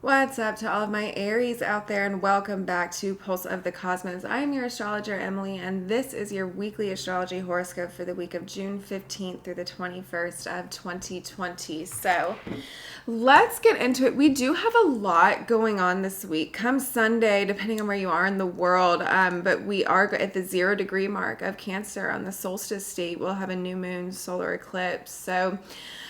What's up to all of my Aries out there, and welcome back to Pulse of the Cosmos. I am your astrologer, Emily, and this is your weekly astrology horoscope for the week of June 15th through the 21st of 2020. So let's get into it. We do have a lot going on this week. Come Sunday, depending on where you are in the world, but we are at the 0 degree mark of Cancer on the solstice state. We'll have a new moon solar eclipse. So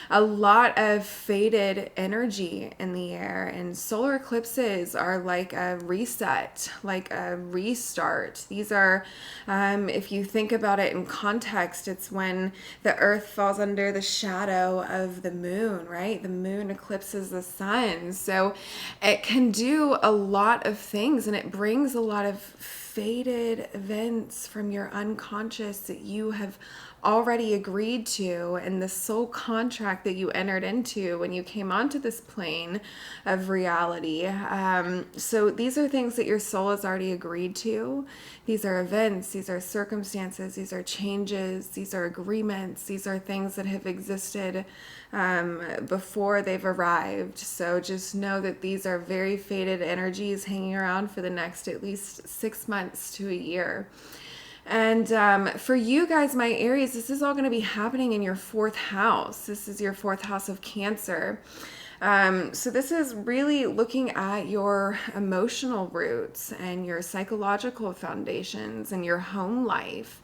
a lot of faded energy in the air, and solar eclipses are like a reset, like a restart. These are, if you think about it in context, it's when the earth falls under the shadow of the moon, right? The moon eclipses the sun. So it can do a lot of things, and it brings a lot of faded events from your unconscious that you have already agreed to, and the soul contract that you entered into when you came onto this plane of reality. So these are things that your soul has already agreed to. These are events, these are circumstances, these are changes, these are agreements, these are things that have existed before they've arrived. So just know that these are very faded energies hanging around for the next at least 6 months to a year. And for you guys, my Aries, this is all going to be happening in your fourth house. This is your fourth house of Cancer. So this is really looking at your emotional roots and your psychological foundations and your home life,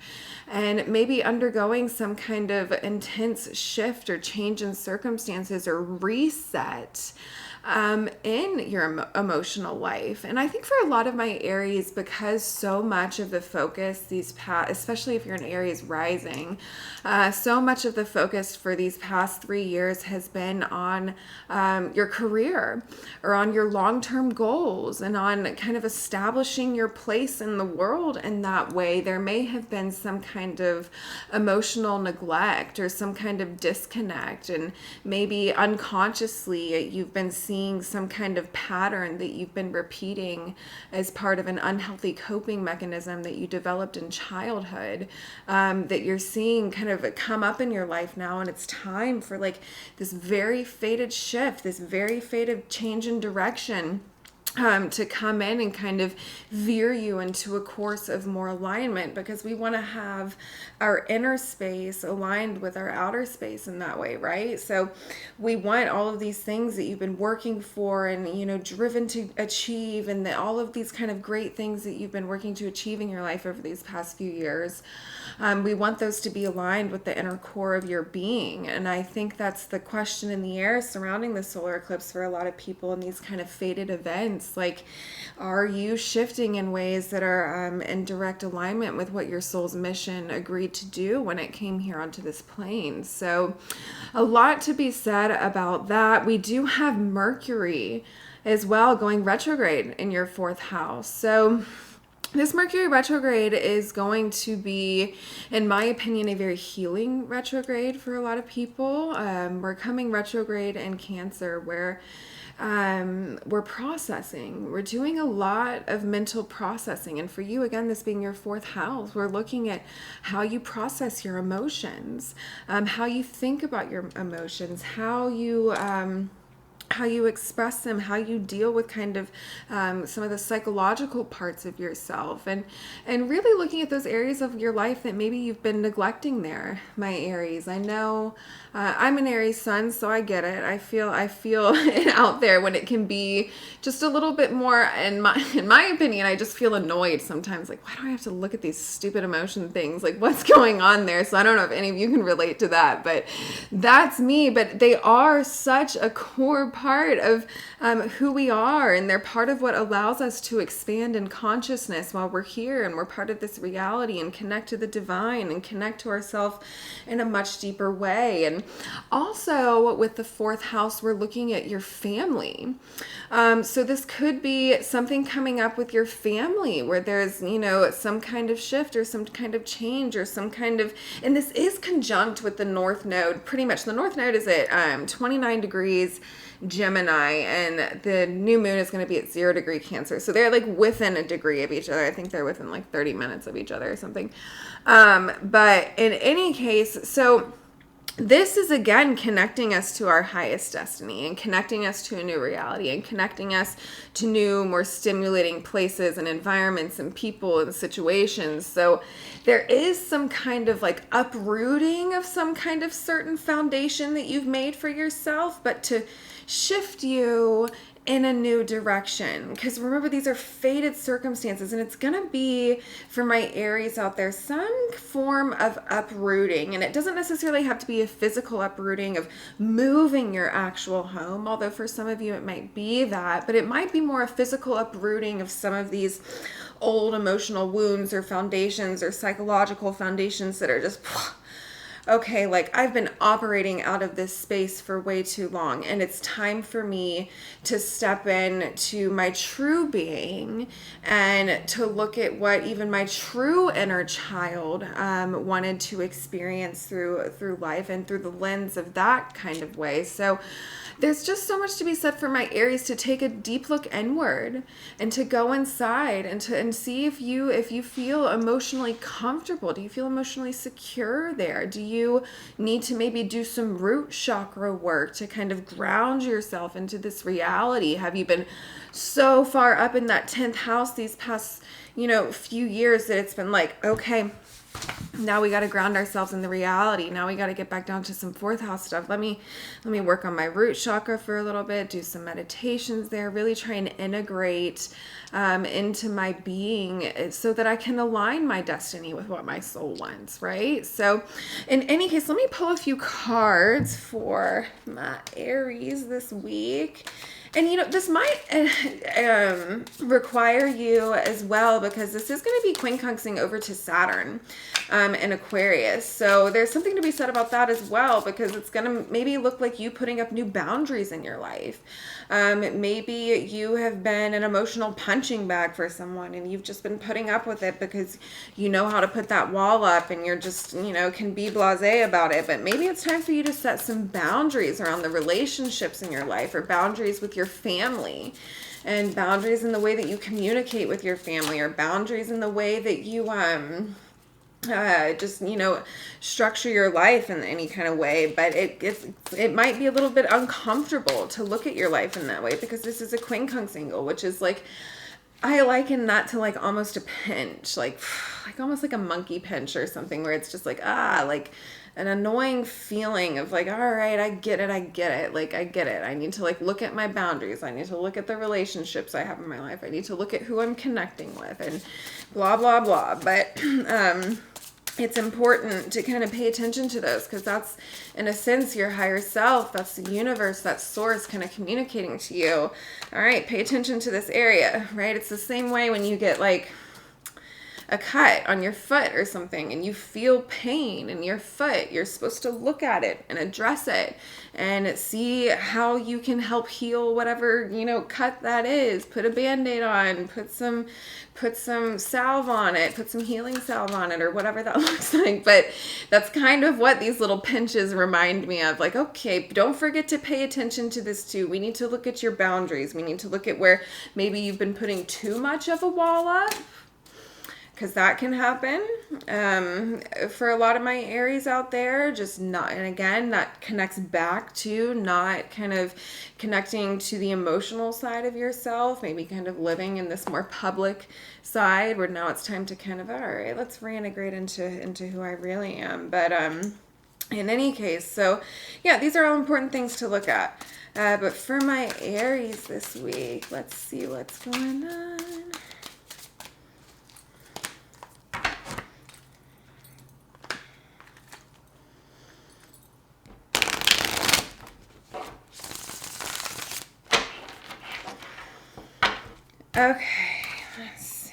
and maybe undergoing some kind of intense shift or change in circumstances or reset in your emotional life. And I think for a lot of my Aries, because so much of the focus these past, especially if you're an Aries rising, so much of the focus for these past 3 years has been on your career or on your long-term goals and on kind of establishing your place in the world in that way. There may have been some kind of emotional neglect or some kind of disconnect, and maybe unconsciously you've been seeing some kind of pattern that you've been repeating as part of an unhealthy coping mechanism that you developed in childhood, that you're seeing kind of come up in your life now, and it's time for like this very faded shift, this very faded change in direction, to come in and kind of veer you into a course of more alignment, because we want to have our inner space aligned with our outer space in that way, right? So we want all of these things that you've been working for and, you know, driven to achieve, and all of these kind of great things that you've been working to achieve in your life over these past few years. We want those to be aligned with the inner core of your being. And I think that's the question in the air surrounding the solar eclipse for a lot of people in these kind of faded events. Like, are you shifting in ways that are in direct alignment with what your soul's mission agreed to do when it came here onto this plane? So a lot to be said about that. We do have Mercury as well going retrograde in your fourth house. So this Mercury retrograde is going to be, in my opinion, a very healing retrograde for a lot of people. We're coming retrograde in Cancer, where we're processing. We're doing a lot of mental processing. And for you, again, this being your fourth house, we're looking at how you process your emotions, how you think about your emotions, how you express them, how you deal with kind of some of the psychological parts of yourself, and really looking at those areas of your life that maybe you've been neglecting there, my Aries. I know I'm an Aries sun, so I get it. I feel it out there when it can be just a little bit more, in my opinion, I just feel annoyed sometimes. Like, why do I have to look at these stupid emotion things? Like, what's going on there? So I don't know if any of you can relate to that, but that's me. But they are such a core part of who we are, and they're part of what allows us to expand in consciousness while we're here, and we're part of this reality, and connect to the divine and connect to ourselves in a much deeper way. And also with the fourth house, we're looking at your family. So this could be something coming up with your family where there's, you know, some kind of shift or some kind of change or some kind of, and this is conjunct with the North Node. Pretty much the North Node is at 29 degrees Gemini, and the new moon is going to be at 0 degree Cancer. So they're like within a degree of each other. I think they're within like 30 minutes of each other or something. But in any case, so this is again connecting us to our highest destiny and connecting us to a new reality and connecting us to new, more stimulating places and environments and people and situations. So there is some kind of like uprooting of some kind of certain foundation that you've made for yourself, but to shift you in a new direction. Because remember, these are fated circumstances, and it's going to be, for my Aries out there, some form of uprooting. And it doesn't necessarily have to be a physical uprooting of moving your actual home, although for some of you it might be that, but it might be more a physical uprooting of some of these old emotional wounds or foundations or psychological foundations that are just okay, like I've been operating out of this space for way too long, and it's time for me to step in to my true being and to look at what even my true inner child wanted to experience through life and through the lens of that kind of way. So there's just so much to be said for my Aries to take a deep look inward and to go inside and see if you feel emotionally comfortable. Do you feel emotionally secure there? Do you need to maybe do some root chakra work to kind of ground yourself into this reality? Have you been so far up in that 10th house these past, few years that it's been like, okay, now we got to ground ourselves in the reality. Now we got to get back down to some 4th house stuff. Let me work on my root chakra for a little bit, do some meditations there, really try and integrate into my being so that I can align my destiny with what my soul wants, right? So in any case, let me pull a few cards for my Aries this week. And, this might require you as well, because this is going to be quincunxing over to Saturn in Aquarius. So there's something to be said about that as well, because it's going to maybe look like you putting up new boundaries in your life. Maybe you have been an emotional punching bag for someone, and you've just been putting up with it because you know how to put that wall up, and you're just, can be blasé about it. But maybe it's time for you to set some boundaries around the relationships in your life, or boundaries with your family, and boundaries in the way that you communicate with your family, or boundaries in the way that you structure your life in any kind of way. But it might be a little bit uncomfortable to look at your life in that way, because this is a quincunx angle, which is like, I liken that to like almost a pinch, like almost like a monkey pinch or something, where it's just like, like an annoying feeling of like, all right, I get it. Like, I get it. I need to like look at my boundaries. I need to look at the relationships I have in my life. I need to look at who I'm connecting with, and blah, blah, blah. But, it's important to kind of pay attention to those, because that's, in a sense, your higher self. That's the universe, that's source kind of communicating to you. All right, pay attention to this area, right? It's the same way when you get like a cut on your foot or something and you feel pain in your foot. You're supposed to look at it and address it and see how you can help heal whatever, cut that is. Put a Band-Aid on, put some salve on it, put some healing salve on it, or whatever that looks like. But that's kind of what these little pinches remind me of. Like, okay, don't forget to pay attention to this too. We need to look at your boundaries. We need to look at where maybe you've been putting too much of a wall up, because that can happen for a lot of my Aries out there. Just not, and again, that connects back to not kind of connecting to the emotional side of yourself, maybe kind of living in this more public side, where now it's time to kind of, all right, let's reintegrate into who I really am. But in any case, so yeah, these are all important things to look at. But for my Aries this week, let's see what's going on. Okay, let's see.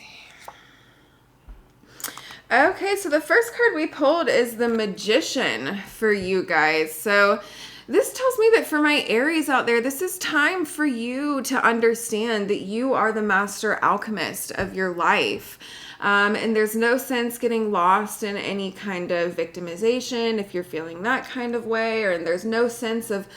Okay, so the first card we pulled is the Magician for you guys. So this tells me that for my Aries out there, this is time for you to understand that you are the master alchemist of your life. And there's no sense getting lost in any kind of victimization if you're feeling that kind of way, or there's no sense of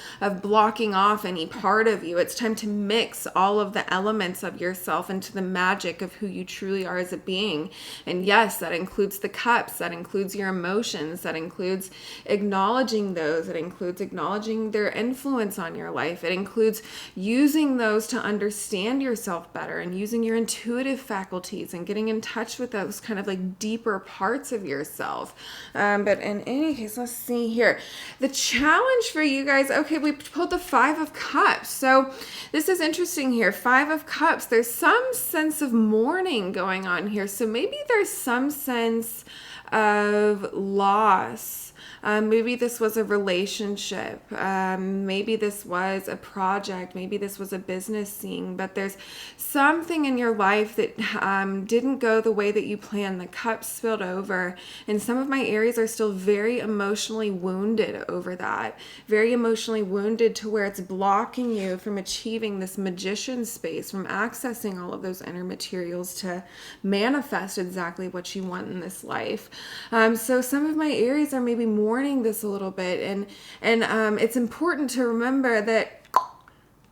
blocking off any part of you. It's time to mix all of the elements of yourself into the magic of who you truly are as a being. And yes, that includes the cups, that includes your emotions, that includes acknowledging those, it includes acknowledging their influence on your life, it includes using those to understand yourself better and using your intuitive faculties and getting in touch with those kind of like deeper parts of yourself. But in any case, let's see here. The challenge for you guys, okay, we pulled the Five of Cups. So this is interesting here. Five of Cups, there's some sense of mourning going on here. So maybe there's some sense of loss. Maybe this was a relationship. Maybe this was a project. Maybe this was a business scene. But there's something in your life that didn't go the way that you planned. The cups spilled over. And some of my Aries are still very emotionally wounded over that. Very emotionally wounded to where it's blocking you from achieving this magician space, from accessing all of those inner materials to manifest exactly what you want in this life. So some of my Aries are maybe mourning this a little bit, and it's important to remember that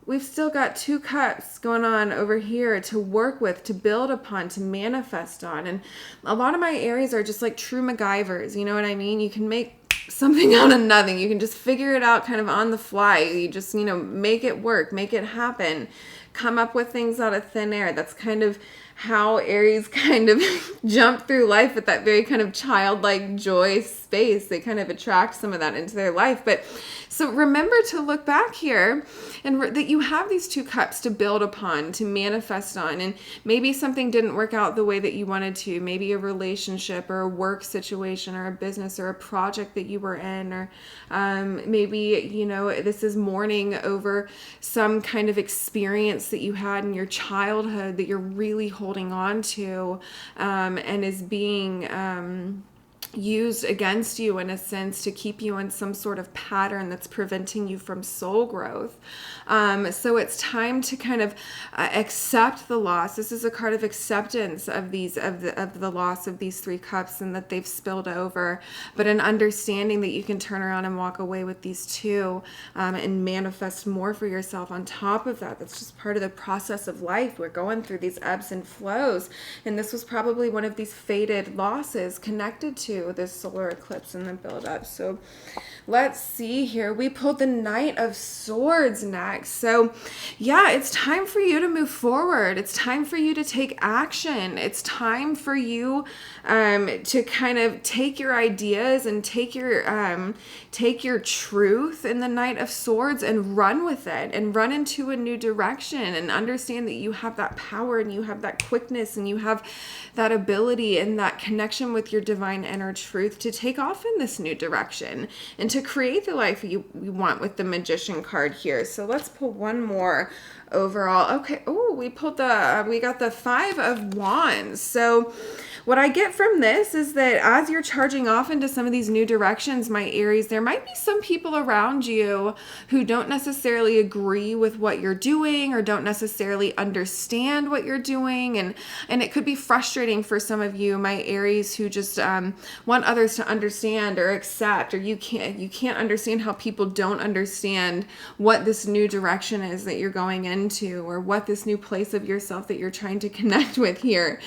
we've still got two cups going on over here to work with, to build upon, to manifest on. And a lot of my Aries are just like true MacGyvers, you know what I mean? You can make something out of nothing. You can just figure it out kind of on the fly. You just, make it work, make it happen, come up with things out of thin air. That's kind of how Aries kind of jump through life with that very kind of childlike joy space. They kind of attract some of that into their life. But so remember to look back here and that you have these two cups to build upon, to manifest on. And maybe something didn't work out the way that you wanted to. Maybe a relationship or a work situation or a business or a project that you were in, or maybe, this is mourning over some kind of experience that you had in your childhood that you're really holding on to, and is being used against you in a sense to keep you in some sort of pattern that's preventing you from soul growth. So it's time to kind of accept the loss. This is a card of acceptance of the loss of these three cups and that they've spilled over, but an understanding that you can turn around and walk away with these two, and manifest more for yourself on top of that. That's just part of the process of life. We're going through these ebbs and flows, and this was probably one of these fated losses connected to this solar eclipse and the buildup. So let's see here. We pulled the Knight of Swords next. So yeah, it's time for you to move forward. It's time for you to take action. It's time for you to kind of take your ideas and take your truth in the Knight of Swords and run with it and run into a new direction, and understand that you have that power and you have that quickness and you have that ability and that connection with your divine inner truth to take off in this new direction and to create the life you want with the Magician card here. So let's pull one more overall. Okay. Oh, we got the Five of Wands. So what I get from this is that as you're charging off into some of these new directions, my Aries, there might be some people around you who don't necessarily agree with what you're doing or don't necessarily understand what you're doing. And it could be frustrating for some of you, my Aries, who just want others to understand or accept, or you can't understand how people don't understand what this new direction is that you're going into, or what this new place of yourself that you're trying to connect with here.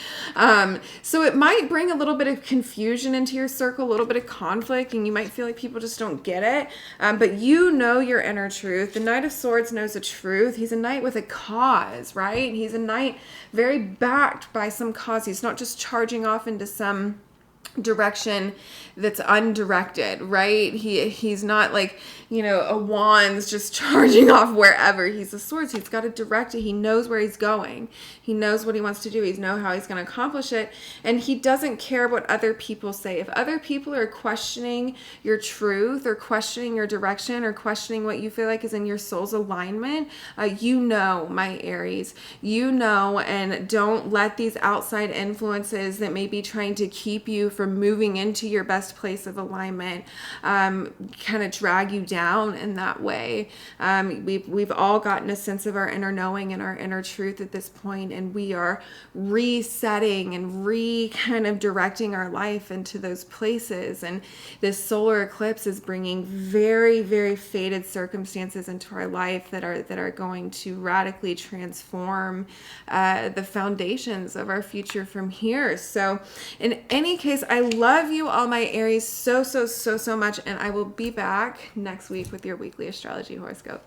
So it might bring a little bit of confusion into your circle, a little bit of conflict, and you might feel like people just don't get it. But you know your inner truth. The Knight of Swords knows the truth. He's a knight with a cause, right? He's a knight very backed by some cause. He's not just charging off into some direction that's undirected, right? He's not like, a wand's just charging off wherever. He's a swords. He's got it directed. He knows where he's going. He knows what he wants to do. He knows how he's going to accomplish it. And he doesn't care what other people say. If other people are questioning your truth or questioning your direction or questioning what you feel like is in your soul's alignment, my Aries, and don't let these outside influences that may be trying to keep you from moving into your best place of alignment, kind of drag you down in that way. We've all gotten a sense of our inner knowing and our inner truth at this point, and we are resetting and kind of directing our life into those places. And this solar eclipse is bringing very, very fated circumstances into our life that are going to radically transform the foundations of our future from here. So in any case, I love you all, my Aries, so much, and I will be back next week with your weekly astrology horoscope.